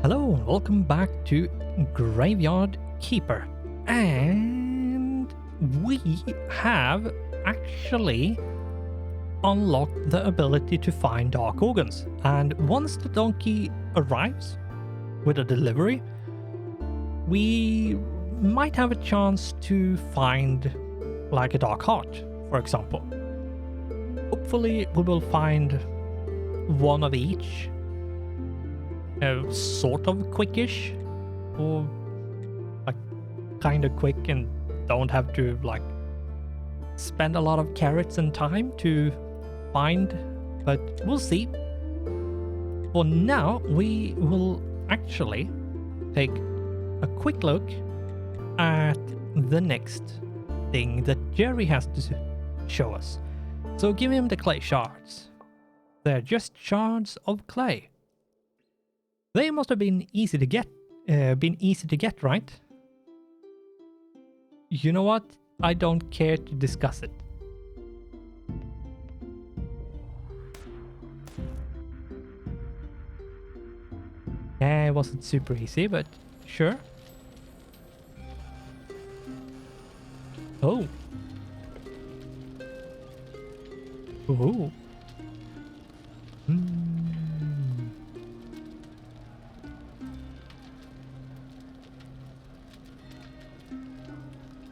Hello and welcome back to Graveyard Keeper. And we have actually unlocked the ability to find dark organs. And once the donkey arrives with a delivery, we might have a chance to find like a dark heart, for example. Hopefully we will find one of each. Sort of quickish, or like kind of quick and don't have to like spend a lot of carrots and time to find, but we'll see. For now, we will actually take a quick look at the next thing that Jerry has to show us. So give him the clay shards. They're just shards of clay. They must have been easy to get, right? You know what? I don't care to discuss it. Yeah, it wasn't super easy, but sure. Oh. Ooh.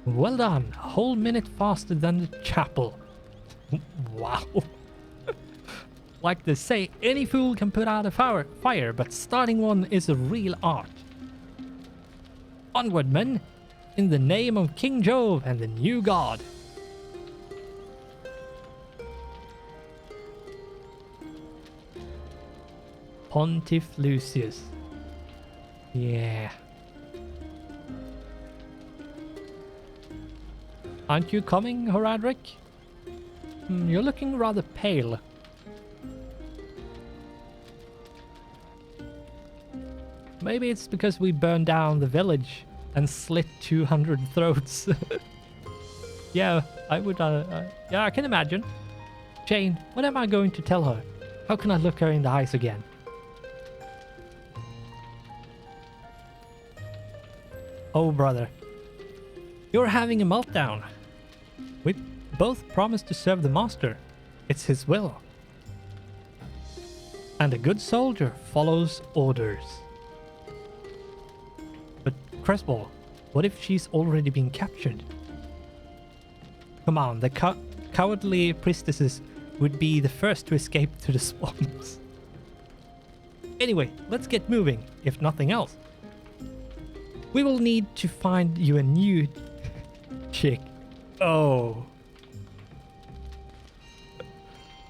Well done. A whole minute faster than the chapel. Wow. Like they say, any fool can put out a fire, but starting one is a real art. Onward, men, in the name of King Jove and the new god. Pontiff Lucius. Yeah. Aren't you coming, Horadric? You're looking rather pale. Maybe it's because we burned down the village and slit 200 throats. Yeah, I would, yeah, I can imagine. Jane, what am I going to tell her? How can I look her in the eyes again? Oh, brother. You're having a meltdown. We both promised to serve the master. It's his will. And a good soldier follows orders. But Cressball, what if she's already been captured? Come on, the cowardly priestesses would be the first to escape to the swamps. Anyway, let's get moving, if nothing else. We will need to find you a new chick. Oh.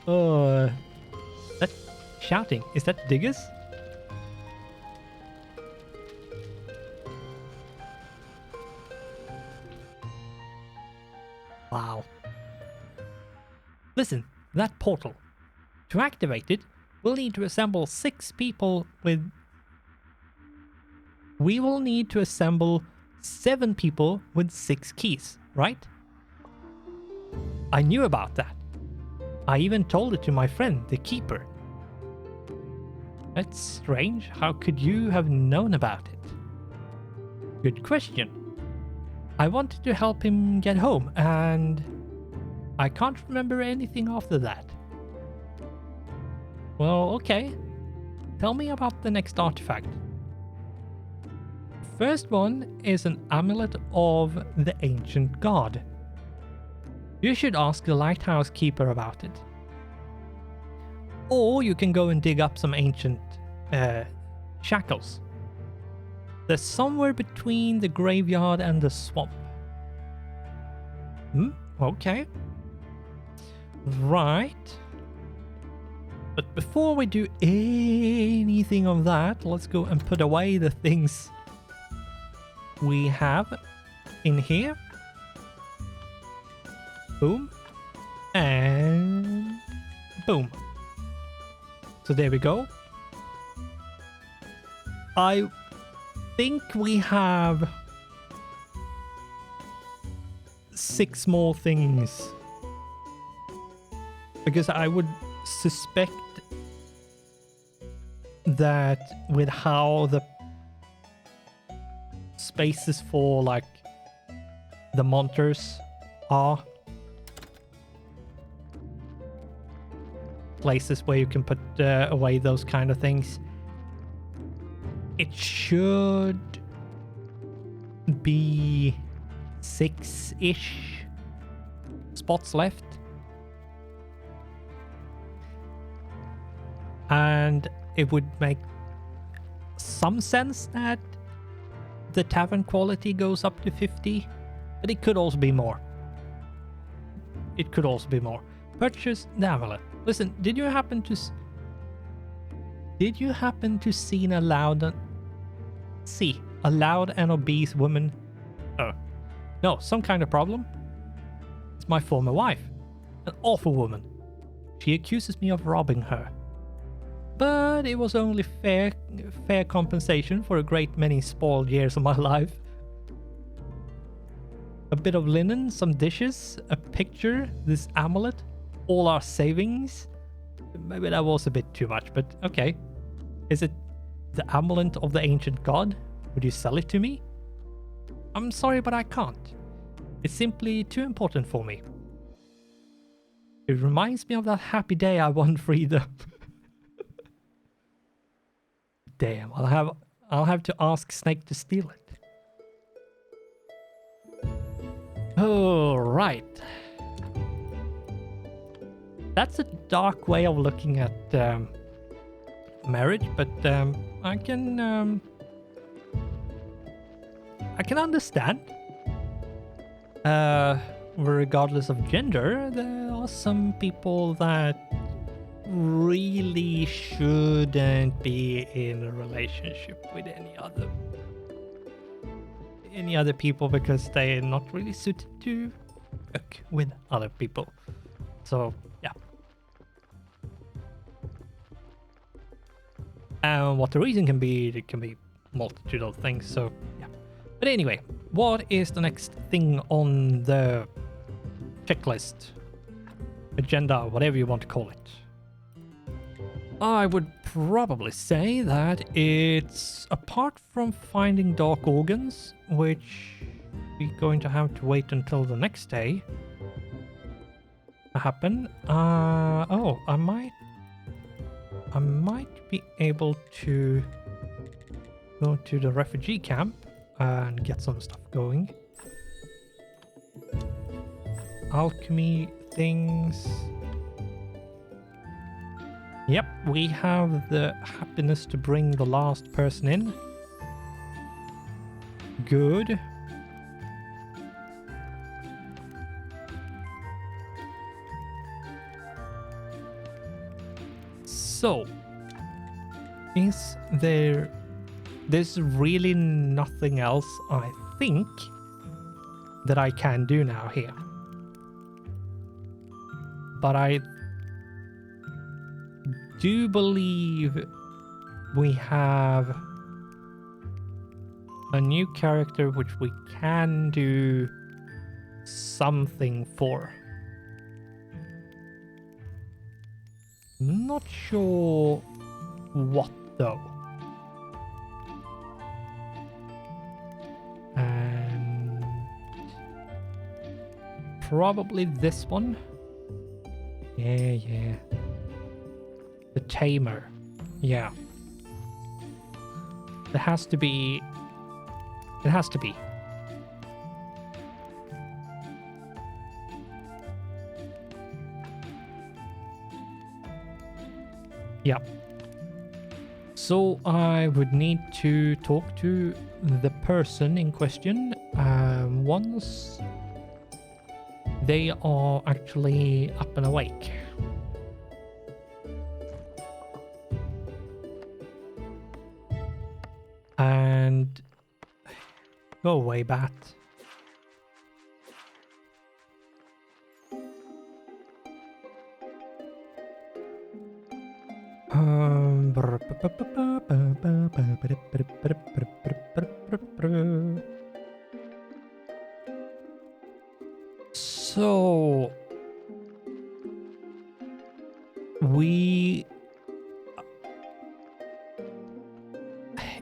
Oh. That shouting. Is that Diggers? Wow. Listen, that portal. To activate it, we'll need to assemble 6 people with... We will need to assemble 7 people with 6 keys, right? I knew about that. I even told it to my friend, the keeper. That's strange. How could you have known about it? Good question. I wanted to help him get home, and I can't remember anything after that. Well, okay. Tell me about the next artifact. First one is an amulet of the ancient god. You should ask the lighthouse keeper about it. Or you can go and dig up some ancient shackles. They're somewhere between the graveyard and the swamp. Okay. Right. But before we do anything of that, let's go and put away the things we have in here. Boom. And boom. So there we go. I think we have 6 more things. Because I would suspect that with how the spaces for like the monitors are. Places where you can put away those kind of things. It should be 6-ish spots left. And it would make some sense that the tavern quality goes up to 50, but it could also be more. It could also be more. Purchase the amulet. Listen, did you happen to see a loud and obese woman? Oh, no, some kind of problem. It's my former wife, an awful woman. She accuses me of robbing her. But it was only fair compensation for a great many spoiled years of my life. A bit of linen, some dishes, a picture, this amulet, all our savings. Maybe that was a bit too much, but okay. Is it the amulet of the ancient god? Would you sell it to me? I'm sorry, but I can't. It's simply too important for me. It reminds me of that happy day I won freedom. Damn, I'll have to ask Snake to steal it. Oh, right. That's a dark way of looking at marriage, but I can understand. Regardless of gender, there are some people that really shouldn't be in a relationship with any other people because they're not really suited to work with other people. So yeah. And what the reason can be, it can be multitude of things. So yeah. But anyway, what is the next thing on the checklist, agenda, whatever you want to call it? I would probably say that it's, apart from finding dark organs, which we're going to have to wait until the next day to happen. Oh, I might be able to go to the refugee camp and get some stuff going. Alchemy things. Yep, we have the happiness to bring the last person in. Good. So, there's really nothing else I think that I can do now here. But I do believe we have a new character which we can do something for. Not sure what though. And probably this one. Yeah. The Tamer. Yeah. It has to be. Yeah. So I would need to talk to the person in question once they are actually up and awake. And go away, bat. So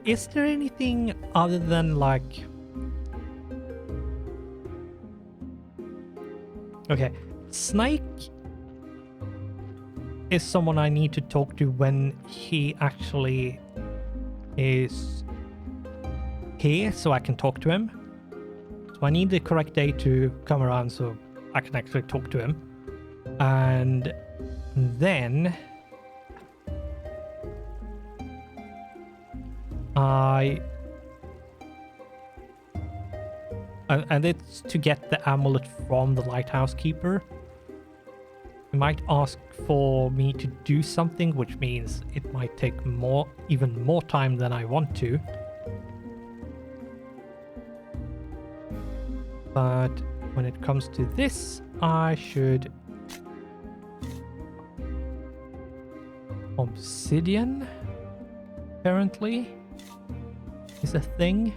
is there anything other than like Okay, Snake is someone I need to talk to when he actually is here, so I can talk to him. So I need the correct day to come around so I can actually talk to him. And then and it's to get the amulet from the lighthouse keeper. He might ask for me to do something, which means it might take even more time than I want to. But when it comes to this, I should... Obsidian, apparently, is a thing.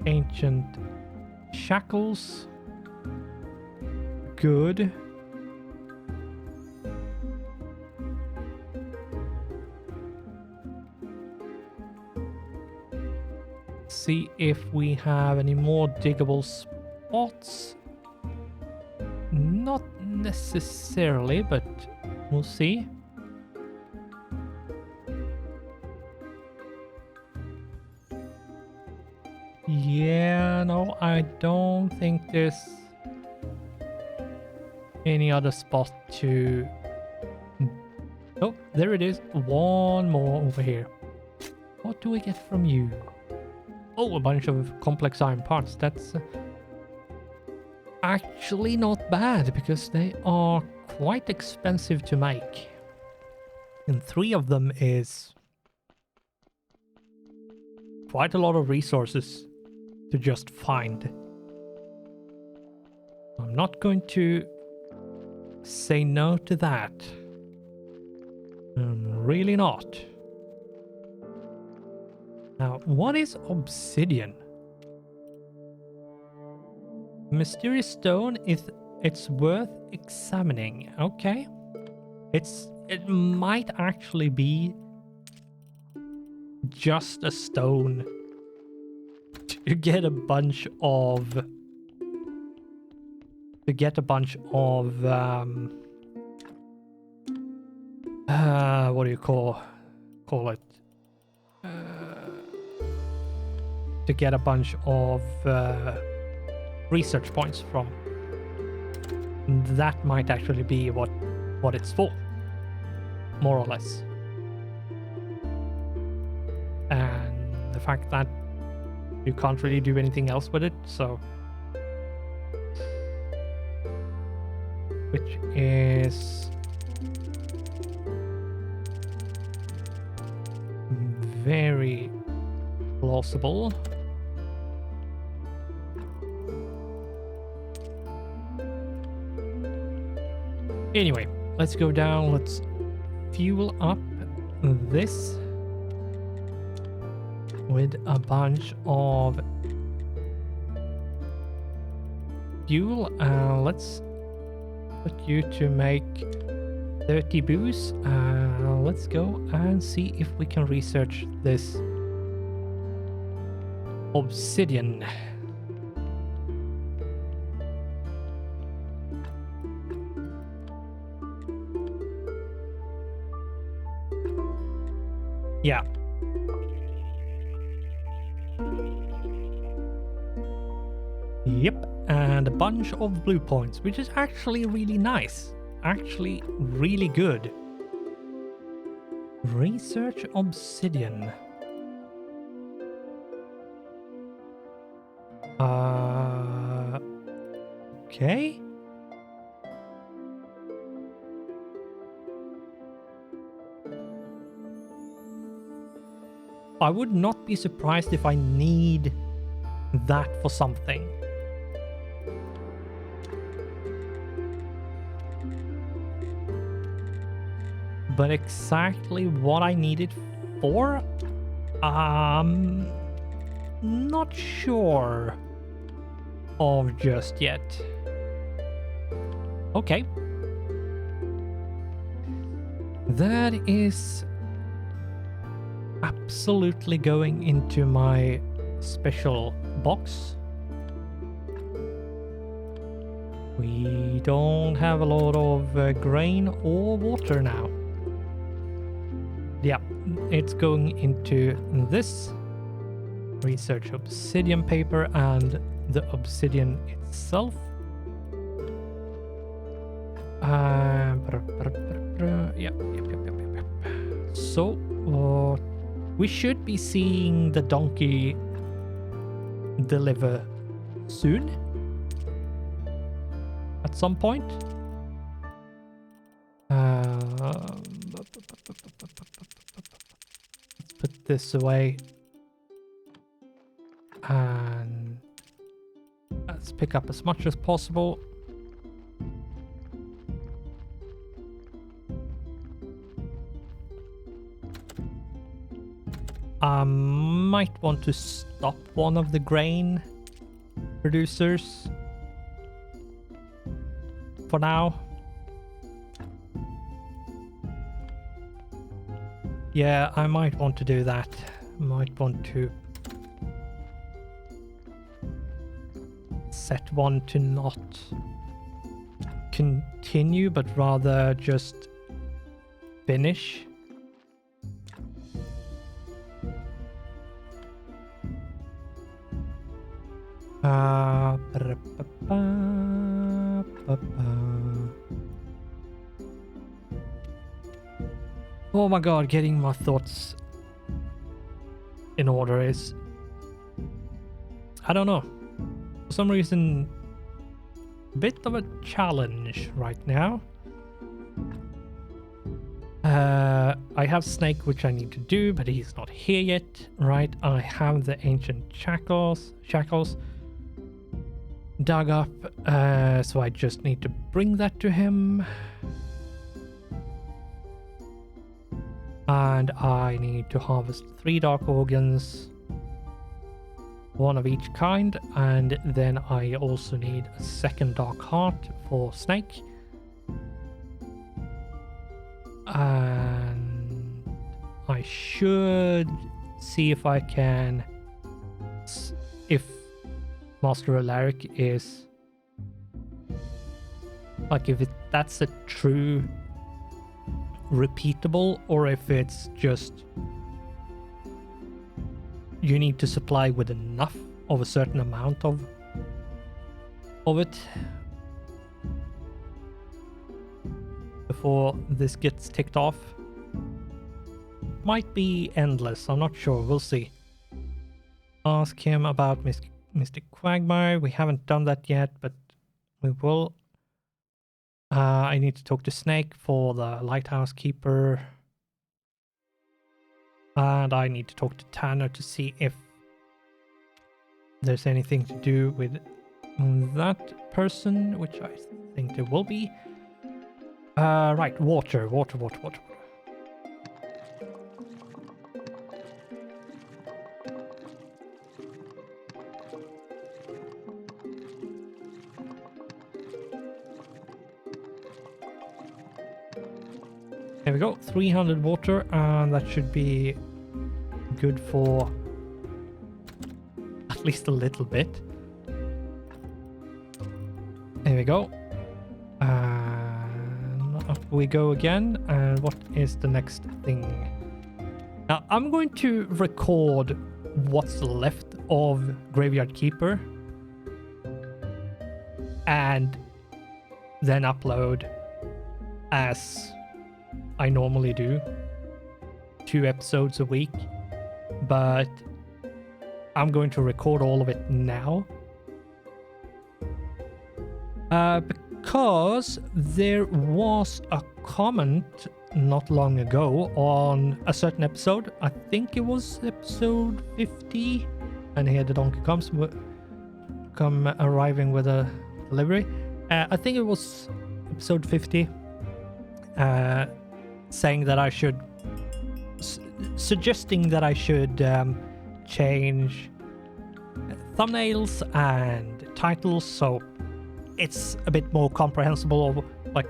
Ancient shackles. Good. See if we have any more diggable spots. Not necessarily, but we'll see. Yeah, no, I don't think there's any other spot to... Oh, there it is. One more over here. What do we get from you? Oh, a bunch of complex iron parts. That's actually not bad, because they are quite expensive to make. And 3 of them is quite a lot of resources to just find. I'm not going to say no to that. I'm really not. Now, what is obsidian? Mysterious stone, it's worth examining. Okay. It might actually be just a stone to get a bunch of what do you call it? To get a bunch of research points from. That might actually be what it's for, more or less. And the fact that you can't really do anything else with it, so... Which is... very plausible. Anyway, let's go down, let's fuel up this with a bunch of fuel. Let's put you to make 30 booze. Let's go and see if we can research this obsidian. Yeah. Yep, and a bunch of blue points, which is actually really nice. Actually, really good. Research obsidian. Okay. I would not be surprised if I need that for something. But exactly what I need it for? Not sure of just yet. Okay. That is absolutely going into my special box. We don't have a lot of grain or water now. Yeah, it's going into this. Research obsidian paper and the obsidian itself. Yep. So, we should be seeing the donkey deliver soon. At some point. Let's put this away. And let's pick up as much as possible. I might want to stop one of the grain producers for now. Yeah, I might want to do that. Might want to set one to not continue, but rather just finish. Oh my god, getting my thoughts in order is, I don't know, for some reason a bit of a challenge right now. I have Snake, which I need to do, but he's not here yet, right? I have the ancient shackles dug up, so I just need to bring that to him. And I need to harvest 3 dark organs, 1 of each kind, and then I also need a 2nd dark heart for Snake. And I should see if I can, if Master Alaric is, like, if that's a true repeatable, or if it's just you need to supply with enough of a certain amount of it before this gets ticked off. Might be endless, I'm not sure, we'll see. Ask him about Mr. Quagmire. We haven't done that yet, but we will. I need to talk to Snake for the Lighthouse Keeper. And I need to talk to Tanner to see if there's anything to do with that person, which I think there will be. Right, water. There we go, 300 water, and that should be good for at least a little bit. There we go. And up we go again. And what is the next thing? Now, I'm going to record what's left of Graveyard Keeper and then upload as I normally do, 2 episodes a week, but I'm going to record all of it now because there was a comment not long ago on a certain episode. I think it was episode 50, and here the donkey comes arriving with a delivery. I think it was episode 50. Saying that I should, suggesting that I should change thumbnails and titles so it's a bit more comprehensible, like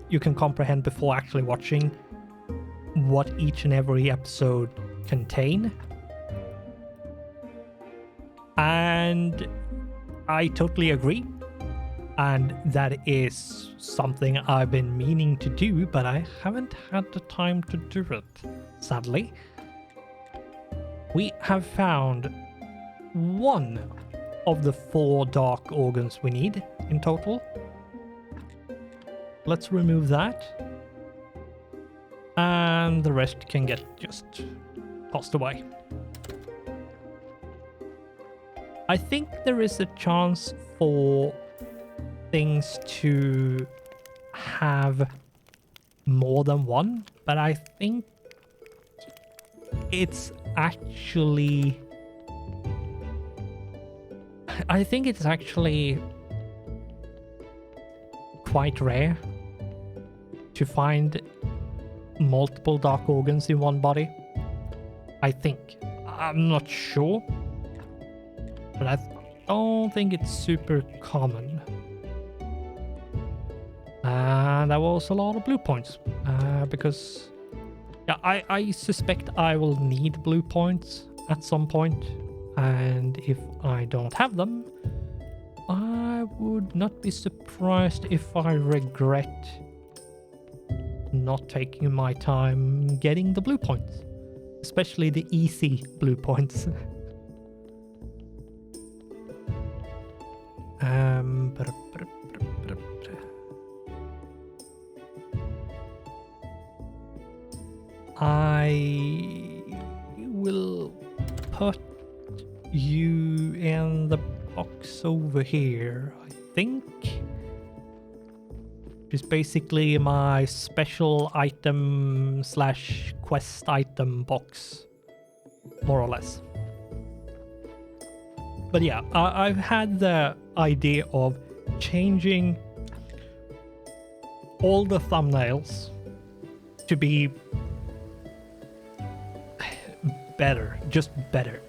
you can comprehend before actually watching what each and every episode contain. And I totally agree. and that is something I've been meaning to do, but I haven't had the time to do it, sadly. We have found one of the 4 dark organs we need in total. Let's remove that. And the rest can get just tossed away. I think there is a chance for things to have more than one, but I think it's actually quite rare to find multiple dark organs in one body. I think. I'm not sure, but I don't think it's super common. And that was a lot of blue points, because yeah, I suspect I will need blue points at some point, and if I don't have them, I would not be surprised if I regret not taking my time getting the blue points, especially the easy blue points. I will put you in the box over here, I think. It's basically my special item / quest item box, more or less. But yeah, I've had the idea of changing all the thumbnails to be better, just better.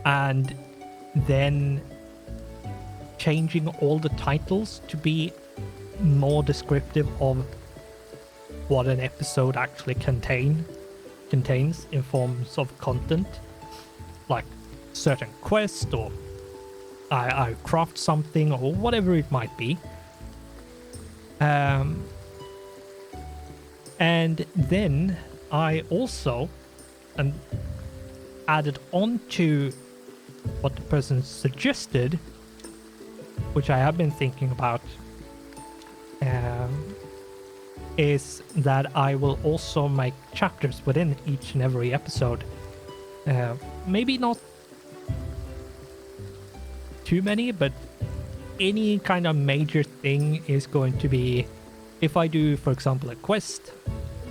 And then changing all the titles to be more descriptive of what an episode actually contains in forms of content, like certain quest, or I craft something, or whatever it might be. And then I also added on to what the person suggested, which I have been thinking about, is that I will also make chapters within each and every episode. Maybe not too many, but any kind of major thing is going to be, if I do, for example, a quest,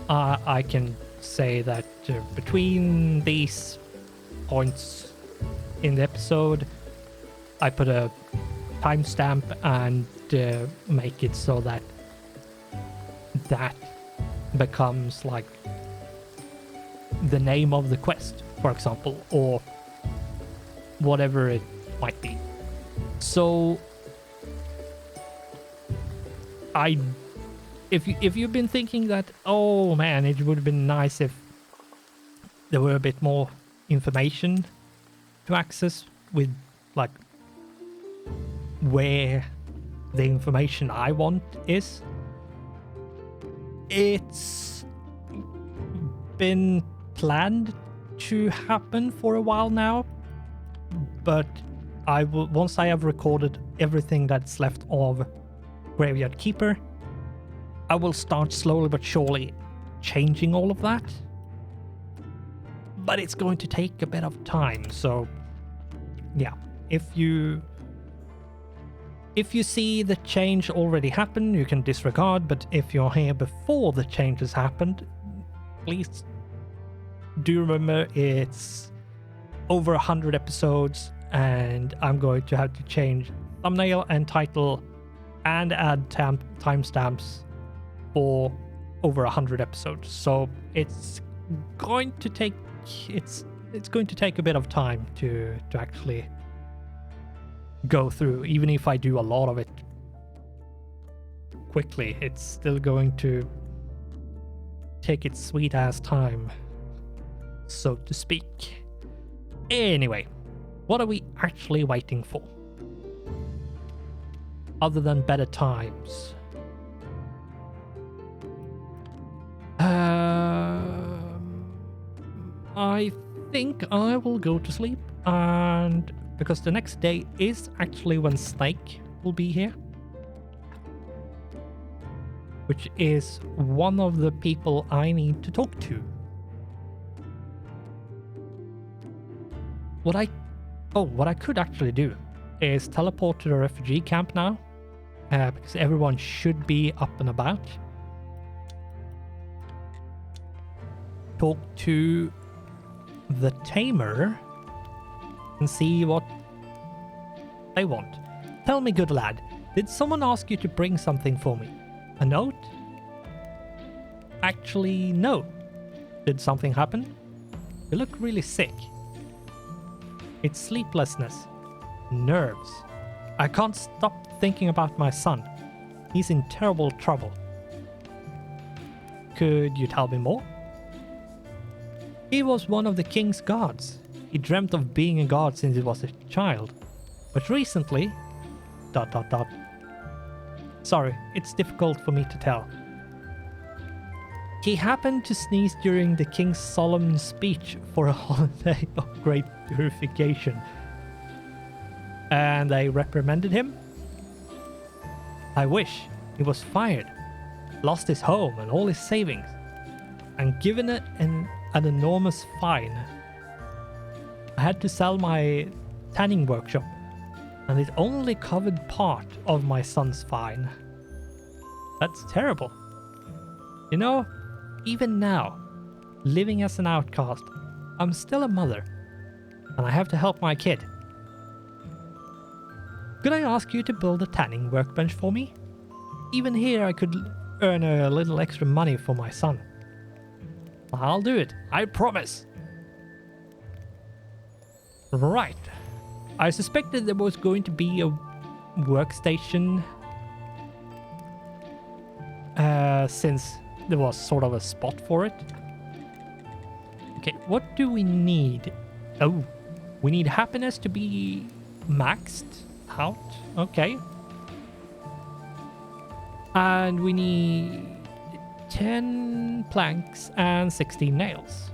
I can say that between these points in the episode, I put a timestamp and make it so that becomes like the name of the quest, for example, or whatever it might be. So if you've been thinking that, oh man, it would have been nice if there were a bit more information to access with like where the information I want is, it's been planned to happen for a while now, but I will, once I have recorded everything that's left of Graveyard Keeper, I will start slowly but surely changing all of that. But it's going to take a bit of time, so yeah, if you see the change already happen, you can disregard, but if you're here before the change has happened, please do remember it's over 100 episodes, and I'm going to have to change thumbnail and title and add timestamps for over 100 episodes. So it's going to take a bit of time to actually go through. Even if I do a lot of it quickly, it's still going to take its sweet ass time, so to speak. Anyway, what are we actually waiting for? other than better times. I think I will go to sleep, and because the next day is actually when Snake will be here, which is one of the people I need to talk to. What I could actually do is teleport to the refugee camp now, because everyone should be up and about. Talk to the tamer and see what they want. Tell me, good lad, did someone ask you to bring something for me? A note? Actually, no. Did something happen? You look really sick. It's sleeplessness. Nerves. I can't stop thinking about my son. He's in terrible trouble. Could you tell me more? He was one of the king's guards. He dreamt of being a guard since he was a child. But recently... ... Sorry, it's difficult for me to tell. He happened to sneeze during the king's solemn speech for a holiday of great purification. And they reprimanded him? I wish. He was fired, lost his home and all his savings, and given it an enormous fine. I had to sell my tanning workshop, and it only covered part of my son's fine. That's terrible. You know, even now, living as an outcast, I'm still a mother, and I have to help my kid. Could I ask you to build a tanning workbench for me? Even here I could earn a little extra money for my son. I'll do it, I promise. Right. I suspected there was going to be a workstation since there was sort of a spot for it. Okay, what do we need? Oh, we need happiness to be maxed out. Okay. And we need 10 planks and 16 nails.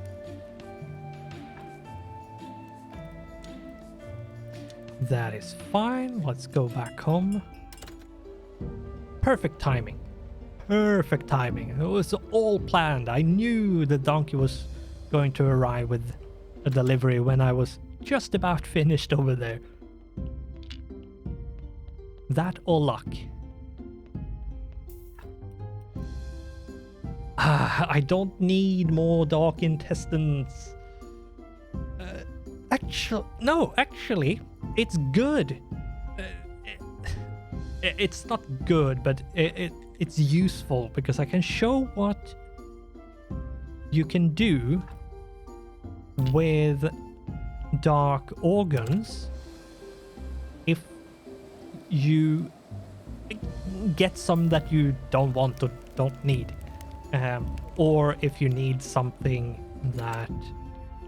That is fine. Let's go back home. Perfect timing. Perfect timing. It was all planned. I knew the donkey was going to arrive with a delivery when I was just about finished over there. That or luck. I don't need more dark intestines. Actually, it's good. It's not good, but it's useful because I can show what you can do with dark organs if you get some that you don't want or don't need. Or if you need something that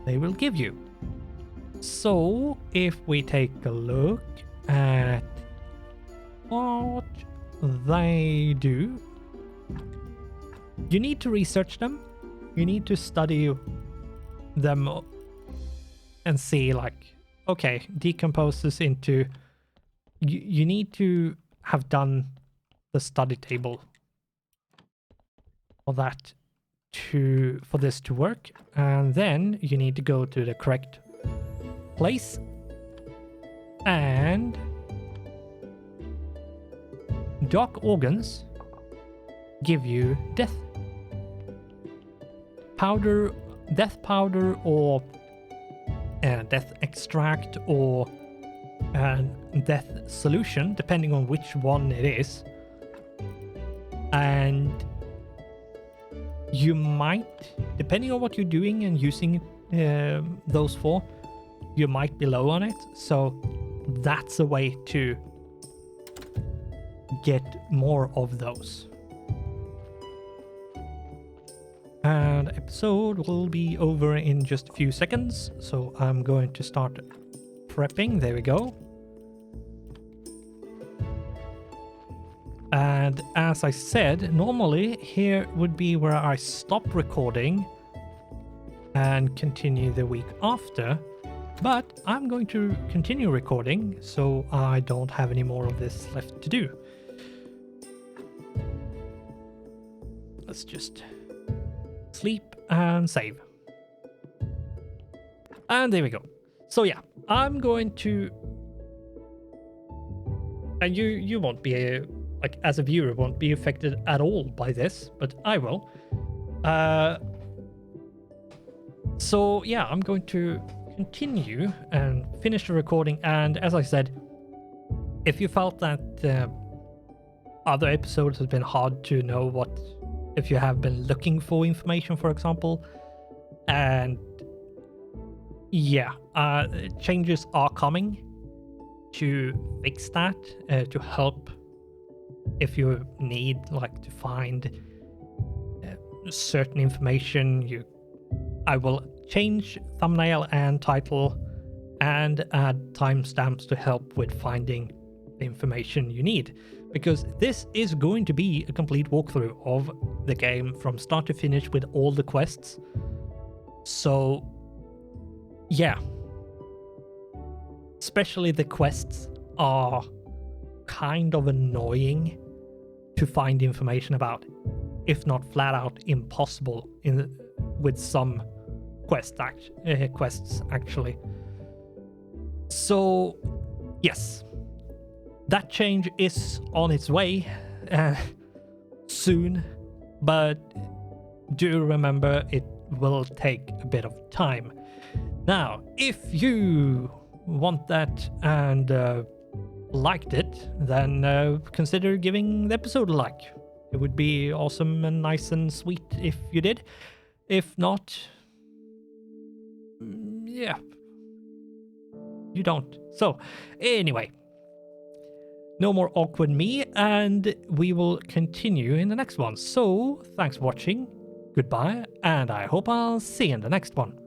they will give you. So if we take a look at what they do, you need to research them, you need to study them and see, like, okay, decomposes into, you need to have done the study table for that for this to work, and then you need to go to the correct place and dark organs give you death powder or death extract or death solution, depending on which one it is. And you might, depending on what you're doing and using those for, you might be low on it. So that's a way to get more of those. And episode will be over in just a few seconds, so I'm going to start prepping. There we go. And as I said, normally here would be where I stop recording and continue the week after. But I'm going to continue recording, so I don't have any more of this left to do. Let's just sleep and save. And there we go. So yeah, I'm going to... And you won't be, like, as a viewer, won't be affected at all by this, but I will. So yeah, I'm going to continue and finish the recording. And as I said, if you felt that other episodes have been hard to know what, if you have been looking for information, for example, and yeah, changes are coming to fix that, to help if you need, like, to find certain information. I will change thumbnail and title and add timestamps to help with finding the information you need, because this is going to be a complete walkthrough of the game from start to finish with all the quests. So yeah, especially the quests are kind of annoying to find information about, if not flat out impossible with some quests actually. So yes, that change is on its way soon, but do remember it will take a bit of time. Now, if you want that and liked it, then consider giving the episode a like. It would be awesome and nice and sweet if you did. If not, yeah, you don't. So anyway, no more awkward me, and we will continue in the next one. So thanks for watching, goodbye, and I hope I'll see you in the next one.